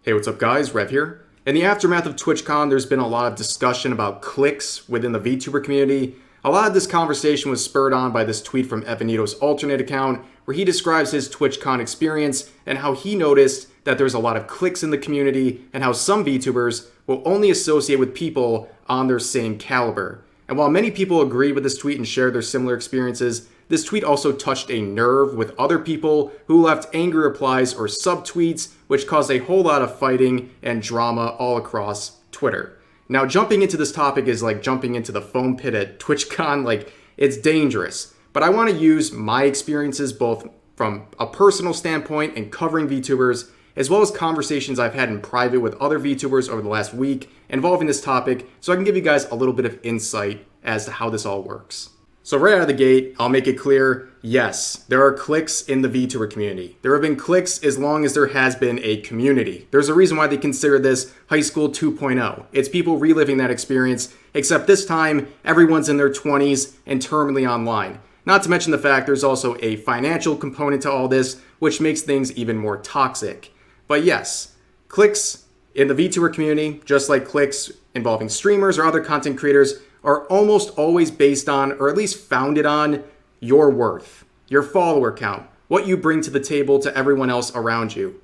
Hey, what's up guys? Rev here. In the aftermath of TwitchCon, there's been a lot of discussion about cliques within the VTuber community. A lot of this conversation was spurred on by this tweet from Evanito's alternate account, where he describes his TwitchCon experience and how he noticed that there's a lot of cliques in the community and how some VTubers will only associate with people on their same caliber. And while many people agreed with this tweet and shared their similar experiences, this tweet also touched a nerve with other people who left angry replies or subtweets, which caused a whole lot of fighting and drama all across Twitter. Now, jumping into this topic is like jumping into the foam pit at TwitchCon. Like, it's dangerous. But I want to use my experiences both from a personal standpoint and covering VTubers, as well as conversations I've had in private with other VTubers over the last week involving this topic, so I can give you guys a little bit of insight as to how this all works. So right out of the gate, I'll make it clear, yes, there are cliques in the VTuber community. There have been cliques as long as there has been a community. There's a reason why they consider this high school 2.0. It's people reliving that experience, except this time, everyone's in their 20s and terminally online. Not to mention the fact there's also a financial component to all this, which makes things even more toxic. But yes, cliques in the VTuber community, just like cliques involving streamers or other content creators, are almost always based on, or at least founded on, your worth, your follower count, what you bring to the table to everyone else around you.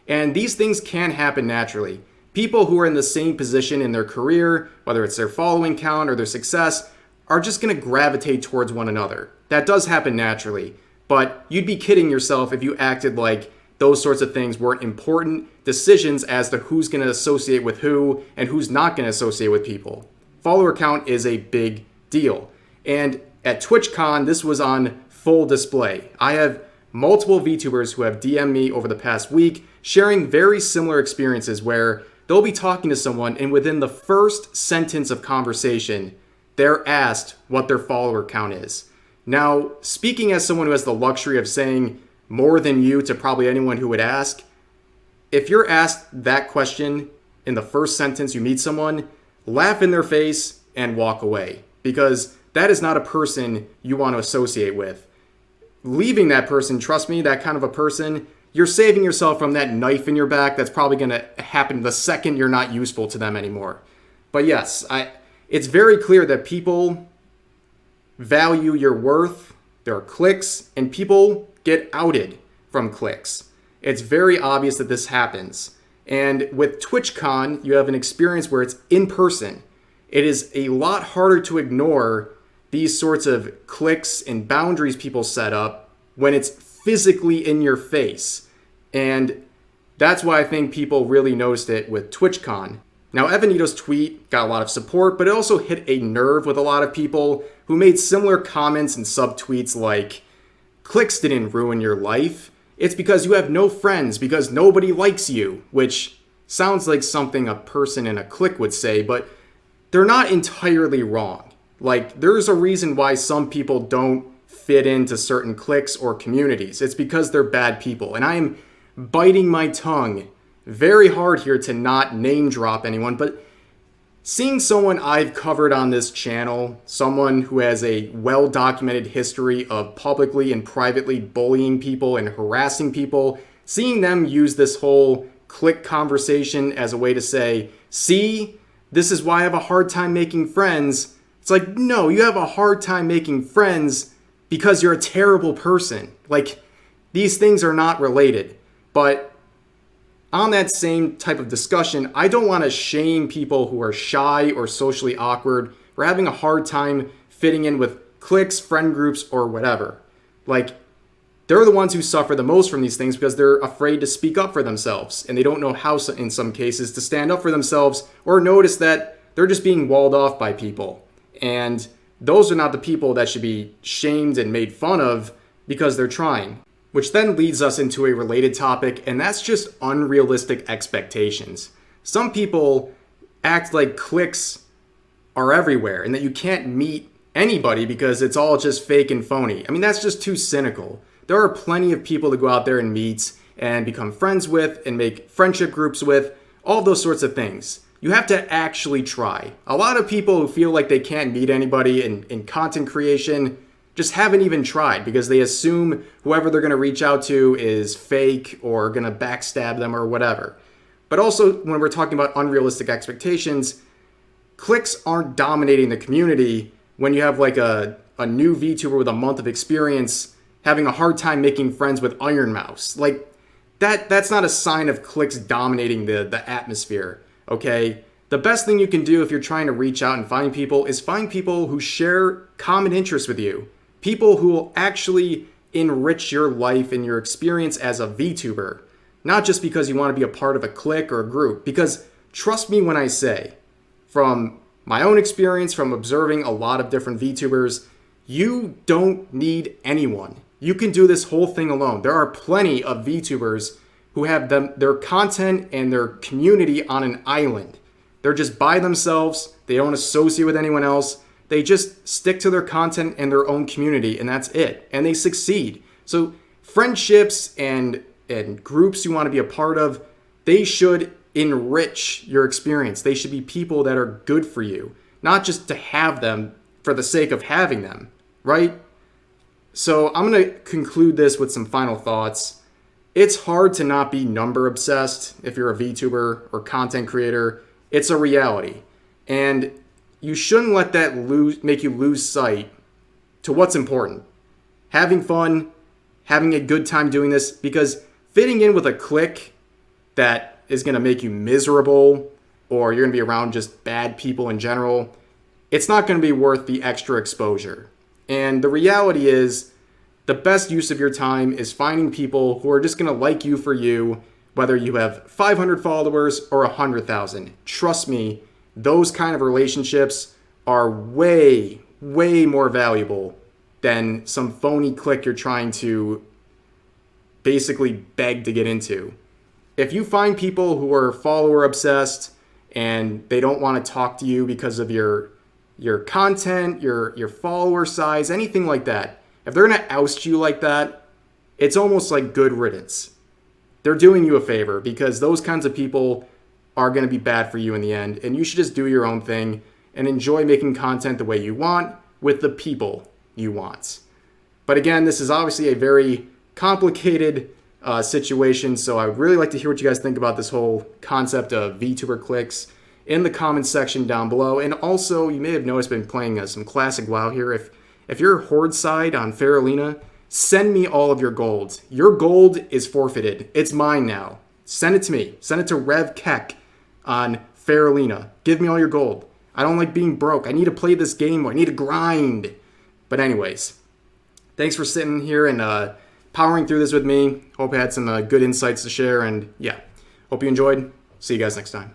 And these things can happen naturally. People who are in the same position in their career, whether it's their following count or their success, are just going to gravitate towards one another. That does happen naturally, but you'd be kidding yourself if you acted like those sorts of things weren't important decisions as to who's going to associate with who and who's not going to associate with people. Follower count is a big deal. And at TwitchCon, this was on full display. I have multiple VTubers who have DM'd me over the past week sharing very similar experiences where they'll be talking to someone and within the first sentence of conversation, they're asked what their follower count is. Now, speaking as someone who has the luxury of saying more than you to probably anyone who would ask, if you're asked that question in the first sentence you meet someone, laugh in their face and walk away, because that is not a person you want to associate with. Leaving that person, trust me, that kind of a person, you're saving yourself from that knife in your back that's probably going to happen the second you're not useful to them anymore. But yes, it's very clear that people value your worth. There are cliques, and people get outed from cliques. It's very obvious that this happens. And with TwitchCon, you have an experience where it's in person. It is a lot harder to ignore these sorts of cliques and boundaries people set up when it's physically in your face. And that's why I think people really noticed it with TwitchCon. Now, Evanito's tweet got a lot of support, but it also hit a nerve with a lot of people who made similar comments and subtweets like, cliques didn't ruin your life. It's because you have no friends, because nobody likes you, which sounds like something a person in a clique would say, but they're not entirely wrong. Like, there's a reason why some people don't fit into certain cliques or communities. It's because they're bad people. And I am biting my tongue very hard here to not name drop anyone, but seeing someone I've covered on this channel, someone who has a well-documented history of publicly and privately bullying people and harassing people, seeing them use this whole clique conversation as a way to say, see, this is why I have a hard time making friends. It's like, no, you have a hard time making friends because you're a terrible person. Like, these things are not related. But on that same type of discussion, I don't want to shame people who are shy or socially awkward or having a hard time fitting in with cliques, friend groups, or whatever. Like, they're the ones who suffer the most from these things because they're afraid to speak up for themselves, and they don't know how, in some cases, to stand up for themselves or notice that they're just being walled off by people. And those are not the people that should be shamed and made fun of because they're trying. Which then leads us into a related topic, and that's just unrealistic expectations. Some people act like cliques are everywhere and that you can't meet anybody because it's all just fake and phony. I mean, that's just too cynical. There are plenty of people to go out there and meet and become friends with and make friendship groups with, all those sorts of things. You have to actually try. A lot of people who feel like they can't meet anybody in content creation just haven't even tried because they assume whoever they're going to reach out to is fake or going to backstab them or whatever. But also, when we're talking about unrealistic expectations, cliques aren't dominating the community when you have like a new VTuber with a month of experience having a hard time making friends with Iron Mouse. Like, that's not a sign of cliques dominating the atmosphere, okay? The best thing you can do if you're trying to reach out and find people is find people who share common interests with you. People who will actually enrich your life and your experience as a VTuber. Not just because you want to be a part of a clique or a group. Because trust me when I say, from my own experience, from observing a lot of different VTubers, you don't need anyone. You can do this whole thing alone. There are plenty of VTubers who have their content and their community on an island. They're just by themselves. They don't associate with anyone else. They just stick to their content and their own community, and that's it. And they succeed. So friendships and groups you want to be a part of, they should enrich your experience. They should be people that are good for you, not just to have them for the sake of having them, right? So I'm going to conclude this with some final thoughts. It's hard to not be number obsessed if you're a VTuber or content creator. It's a reality. And you shouldn't let that make you lose sight to what's important. Having fun, having a good time doing this, because fitting in with a clique that is going to make you miserable, or you're going to be around just bad people in general, it's not going to be worth the extra exposure. And the reality is, the best use of your time is finding people who are just going to like you for you, whether you have 500 followers or 100,000. Trust me, those kind of relationships are way, way more valuable than some phony clique you're trying to basically beg to get into. If you find people who are follower obsessed and they don't want to talk to you because of your content, your follower size, anything like that, if they're going to oust you like that, it's almost like good riddance. They're doing you a favor, because those kinds of people are going to be bad for you in the end, and you should just do your own thing and enjoy making content the way you want with the people you want. But again, this is obviously a very complicated situation, so I would really like to hear what you guys think about this whole concept of VTuber cliques in the comments section down below. And also, you may have noticed I've been playing some classic WoW here. If you're Horde side on Faralina, send me all of your gold. Your gold is forfeited. It's mine now. Send it to me. Send it to Rev Keck on Faralina. Give me all your gold. I don't like being broke. I need to play this game. I need to grind. But anyways, thanks for sitting here and powering through this with me. Hope I had some good insights to share. And yeah, hope you enjoyed. See you guys next time.